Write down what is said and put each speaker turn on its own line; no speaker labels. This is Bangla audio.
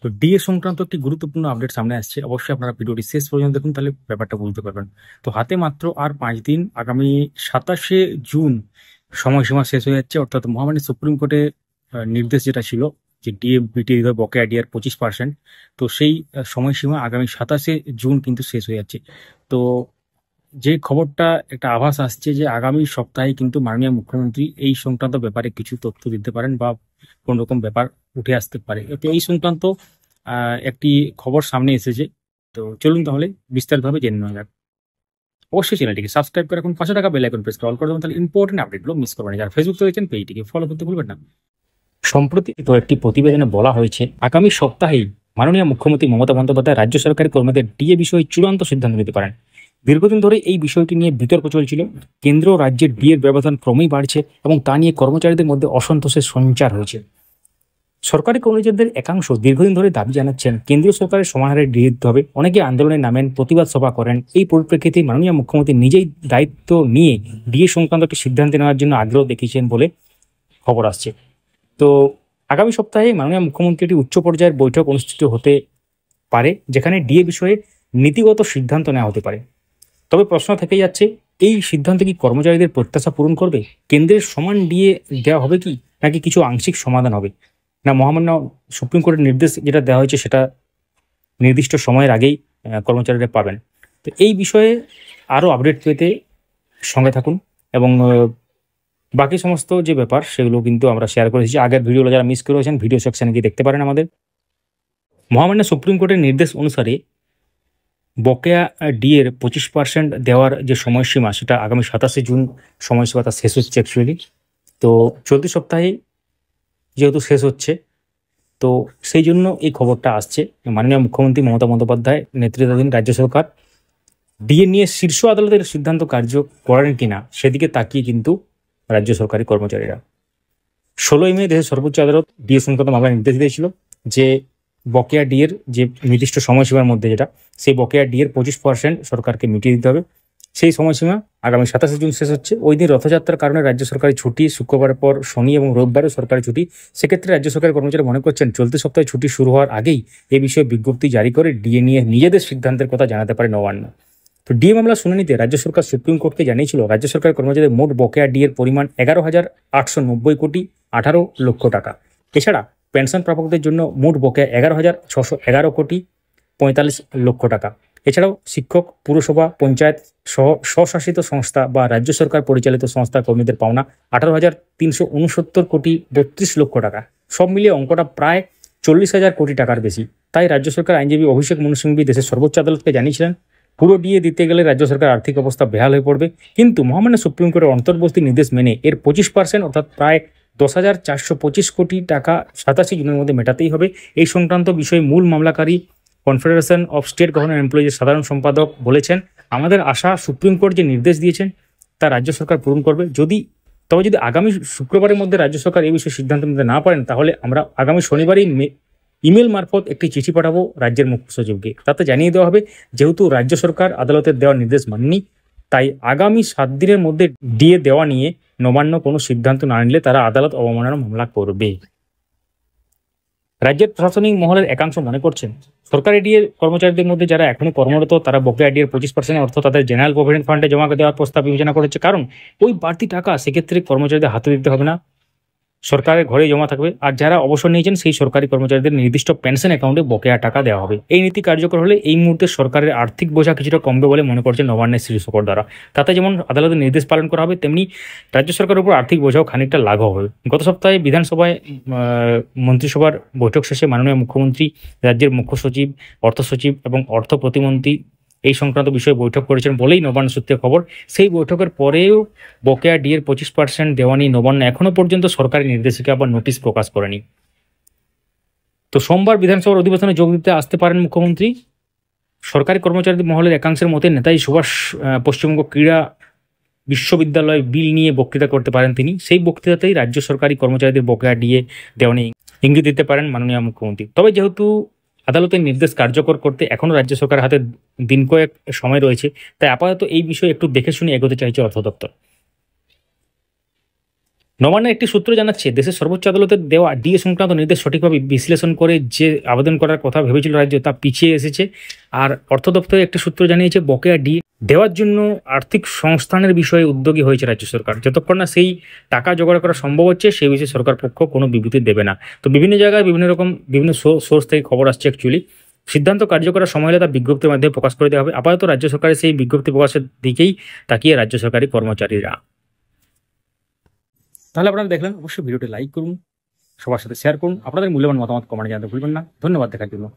তো ডিএ সংক্রান্ত একটি গুরুত্বপূর্ণ আপডেট সামনে আসছে। অবশ্যই আপনারা ভিডিওটি শেষ পর্যন্ত দেখুন, তাহলে ব্যাপারটা বুঝতে পারবেন। তো হাতে মাত্র আর 5 দিন, আগামী 27শে জুন সময়সীমা শেষ হয়ে যাচ্ছে। অর্থাৎ মহামান্য সুপ্রিম কোর্টের নির্দেশ যেটা ছিল যে ডিএ মিটিয়ে দিতে হবে বকেয়া ডিএর 25%, তো সেই সময়সীমা আগামী 27শে জুন কিন্তু শেষ হয়ে যাচ্ছে। তো যে খবরটা একটা আভাস আসছে যে আগামী সপ্তাহে কিন্তু মাননীয় মুখ্যমন্ত্রী এই সংক্রান্ত ব্যাপারে কিছু তথ্য দিতে পারেন বা কোন রকম ব্যাপার উঠে আসতে পারে। তো এই সংক্রান্ত একটি খবর সামনে এসেছে। তো চলুন তাহলে বিস্তারিতভাবে জেনে নেওয়া যাক। অবশ্যই চ্যানেলটিকে সাবস্ক্রাইব করে এখন 500 টাকা বেল আইকন প্রেস করে অল করে দেবেন, তাহলে ইম্পর্টেন্ট আপডেটগুলো মিস করবেন না। যারা ফেসবুক থেকে দেখছেন পেজটিকে ফলো করতে ভুলবেন না। সম্প্রতি তো একটি প্রতিবেদনে বলা হয়েছে আগামী সপ্তাহেই মাননীয় মুখ্যমন্ত্রী মমতা বন্দ্যোপাধ্যায় রাজ্য সরকারি কর্মীদের ডিএ বিষয়ে চূড়ান্ত সিদ্ধান্ত নিতে পারেন। দীর্ঘদিন ধরে এই বিষয়টি নিয়ে বিতর্ক চলছিল। কেন্দ্র ও রাজ্যের ডিএর ব্যবধান ক্রমেই বাড়ছে এবং তা নিয়ে কর্মচারীদের মধ্যে অসন্তোষের সঞ্চার হয়েছে। সরকারি কর্মচারীদের একাংশ দীর্ঘদিন ধরে দাবি জানাচ্ছেন কেন্দ্রীয় সরকারের সমান হারে ডিএ দিতে হবে। অনেকে আন্দোলনে নামেন, প্রতিবাদ সভা করেন। এই পরিপ্রেক্ষিতে মাননীয় মুখ্যমন্ত্রী নিজেই দায়িত্ব নিয়ে ডিএ সংক্রান্ত একটি সিদ্ধান্ত নেওয়ার জন্য আগ্রহ দেখিয়েছেন বলে খবর আসছে। তো আগামী সপ্তাহে মাননীয় মুখ্যমন্ত্রী একটি উচ্চ পর্যায়ের বৈঠক অনুষ্ঠিত হতে পারে, যেখানে ডিএ বিষয়ে নীতিগত সিদ্ধান্ত নেওয়া হতে পারে। তবে প্রশ্ন থেকে যাচ্ছে, এই সিদ্ধান্ত কি কর্মচারীদের প্রত্যাশা পূরণ করবে? কেন্দ্রের সমান ডিএ দেওয়া হবে কি, নাকি কিছু আংশিক সমাধান হবে? না মহামান্য সুপ্রিম কোর্টের নির্দেশ যেটা দেওয়া হয়েছে সেটা নির্দিষ্ট সময়ের আগেই কর্মচারীরা পাবেন? তো এই বিষয়ে আরও আপডেট পেতে সঙ্গে থাকুন এবং বাকি সমস্ত যে ব্যাপার সেগুলো কিন্তু আমরা শেয়ার করেছি। আগের ভিডিওগুলো যারা মিস করেছেন ভিডিও সেকশনে গিয়ে দেখতে পারেন আমাদের। মহামান্য সুপ্রিম কোর্টের নির্দেশ অনুসারে বকেয়া ডিএর 25% দেওয়ার যে সময়সীমা সেটা আগামী 27শে জুন সময়সীমাটা শেষ হচ্ছে অ্যাকচুয়ালি। তো চলতি সপ্তাহে যেহেতু শেষ হচ্ছে, তো সেই জন্য এই খবরটা আসছে। মাননীয় মুখ্যমন্ত্রী মমতা বন্দ্যোপাধ্যায় নেতৃত্বাধীন রাজ্য সরকার ডিএ নিয়ে শীর্ষ আদালতের সিদ্ধান্ত কার্য করেন কিনা সেদিকে তাকিয়ে কিন্তু রাজ্য সরকারি কর্মচারীরা 16ই মে দেশের সর্বোচ্চ আদালত ডিএ সংক্রান্ত মামলায় নির্দেশ দিয়েছিল যে বকেয়া ডিএর যে নির্দিষ্ট সময়সীমার মধ্যে যেটা, সেই বকেয়া ডিএর 25% সরকারকে মিটিয়ে দিতে হবে। সেই সময়সীমা আগামী 27শে জুন শেষ হচ্ছে। ওই দিন রথযাত্রার কারণে রাজ্য সরকারি ছুটি, শুক্রবারের পর শনি এবং রোববারও সরকারি ছুটি। সেক্ষেত্রে রাজ্য সরকারি কর্মচারী মনে করছেন চলতি সপ্তাহে ছুটি শুরু হওয়ার আগেই এ বিষয়ে বিজ্ঞপ্তি জারি করে ডিএ নিয়ে নিজেদের সিদ্ধান্তের কথা জানাতে পারে নবান্ন। তো ডিএ মামলা শুনানিতে রাজ্য সরকার সুপ্রিম কোর্টকে জানিয়েছিল রাজ্য সরকারি কর্মচারীদের মোট বকেয়া ডিএর পরিমাণ 11,890 কোটি 18 লক্ষ টাকা। এছাড়া পেনশন প্রাপকদের জন্য মোট বকেয়া 11,611 কোটি 45 লক্ষ টাকা। এছাড়াও শিক্ষক, পুরসভা, পঞ্চায়েত সহ স্বশাসিত সংস্থা বা রাজ্য সরকার পরিচালিত সংস্থার কর্মীদের পাওনা 18,369 কোটি 32 লক্ষ টাকা। সব মিলিয়ে অঙ্কটা প্রায় 40,000 কোটি টাকার বেশি। তাই রাজ্য সরকার আইনজীবী অভিষেক মনু সিংভি দেশের সর্বোচ্চ আদালতকে জানিয়েছিলেন পুরো ডিএ দিতে গেলে রাজ্য সরকার আর্থিক অবস্থা বেহাল হয়ে পড়বে। কিন্তু মহামান্য সুপ্রিম কোর্টের অন্তর্বর্তী নির্দেশ মেনে এর 25% অর্থাৎ প্রায় 10,425 কোটি টাকা 27 জুনের মধ্যে মেটাতেই হবে। এই সংক্রান্ত বিষয়ে মূল মামলাকারী কনফেডারেশন অফ স্টেট গভর্নমেন্ট এমপ্লয়িজের সাধারণ সম্পাদক বলেছেন, আমাদের আশা সুপ্রিম কোর্ট যে নির্দেশ দিয়েছেন তা রাজ্য সরকার পূরণ করবে। তবে যদি আগামী শুক্রবারের মধ্যে রাজ্য সরকার এই বিষয়ে সিদ্ধান্ত নিতে না পারেন, তাহলে আমরা আগামী শনিবারই ইমেল মারফত একটি চিঠি পাঠাবো রাজ্যের মুখ্য সচিবকে। তাতে জানিয়ে দেওয়া হবে যেহেতু রাজ্য সরকার আদালতের দেওয়া নির্দেশ মানেনি, তাই আগামী 7 দিনের মধ্যে ডিএ দেওয়া নিয়ে নবান্ন কোনো সিদ্ধান্ত না নিলে তারা আদালত অবমাননার মামলা করবে। রাজ্যের প্রশাসনিক মহলের একাংশ মনে করছেন সরকারি ডিএ কর্মচারীদের মধ্যে যারা এখনো কর্মরত তারা বকেয়া ডিএর 25% অর্থ তাদের জেনারেল প্রভিডেন্ট ফান্ডে জমা দেওয়ার প্রস্তাব বিবেচনা করেছে। কারণ ওই বাড়তি টাকা সেক্ষেত্রে কর্মচারীদের হাতে দিতে হবে না, সরকারের ঘরে জমা থাকবে। আর যারা অবসর নিয়েছেন সেই সরকারি কর্মচারীদের নির্দিষ্ট পেনশন অ্যাকাউন্টে বকেয়া টাকা দেওয়া হবে। এই নীতি কার্যকর হলে এই মুহূর্তে সরকারের আর্থিক বোঝা কিছুটা কমবে বলে মনে করছেন নবান্নের শীর্ষকর দ্বারা। তাতে যেমন আদালতের নির্দেশ পালন করা হবে, তেমনি রাজ্য সরকারের উপর আর্থিক বোঝাও খানিকটা লাঘব হবে। গত সপ্তাহে বিধানসভায় মন্ত্রিসভার বৈঠক শেষে মাননীয় মুখ্যমন্ত্রী, রাজ্যের মুখ্য সচিব, অর্থ সচিব এবং অর্থ প্রতিমন্ত্রী এই সংক্রান্ত বিষয়ে বৈঠক করেছেন বলেই নবান্ন সূত্রে খবর। সেই বৈঠকের পরেও বকেয়া ডিএর 25% দেওয়া নিয়ে নবান্ন এখনো পর্যন্ত সরকারি নির্দেশিকা বা নোটিশ প্রকাশ করেনি। তো সোমবার বিধানসভার অধিবেশনে যোগ দিতে আসতে পারেন মুখ্যমন্ত্রী। সরকারি কর্মচারীদের মহলের একাংশের মতে নেতাজি সুভাষ পশ্চিমবঙ্গ ক্রীড়া বিশ্ববিদ্যালয় বিল নিয়ে বক্তৃতা করতে পারেন তিনি। সেই বক্তৃতাতেই রাজ্য সরকারি কর্মচারীদের বকেয়া ডিএ দেওয়া নিয়ে ইঙ্গিত দিতে পারেন মাননীয় মুখ্যমন্ত্রী। তবে যেহেতু আদালতের নির্দেশ কার্যকর করতে এখনও রাজ্য সরকারের হাতে দিন কয়েক সময় রয়েছে, তাই আপাতত এই বিষয়ে একটু দেখে শুনে এগোতে চাইছে অর্থ দপ্তর। নবান্নের একটি সূত্র জানাচ্ছে, দেশের সর্বোচ্চ আদালতের দেওয়া ডিএ সংক্রান্ত নির্দেশ সঠিকভাবে বিশ্লেষণ করে যে আবেদন করার কথা ভেবেছিল রাজ্য, তা পিছিয়ে এসেছে। আর অর্থ দপ্তরের একটি সূত্র জানিয়েছে, বকেয়া ডিএ দেওয়ার জন্য আর্থিক সংস্থানের বিষয়ে উদ্যোগী হয়েছে রাজ্য সরকার। যতক্ষণ না সেই টাকা জোগাড় করা সম্ভব হচ্ছে, সেই বিষয়ে সরকার পক্ষ কোনো বিবৃতি দেবে না। তো বিভিন্ন জায়গায় বিভিন্ন রকম বিভিন্ন সোর্স থেকে খবর আসছে অ্যাকচুয়ালি। সিদ্ধান্ত কার্যকরের সময় হলে তা বিজ্ঞপ্তির মাধ্যমে প্রকাশ করে দেওয়া হবে। আপাতত রাজ্য সরকারের সেই বিজ্ঞপ্তি প্রকাশের দিকেই তাকিয়ে রাজ্য সরকারি কর্মচারীরা। তাহলে আপনারা দেখলেন, অবশ্যই ভিডিওটি লাইক করুন, সবার সাথে শেয়ার করুন, আপনাদের মূল্যবান মতামত কমেন্টে জানাতে ভুলবেন না। ধন্যবাদ দেখার জন্য।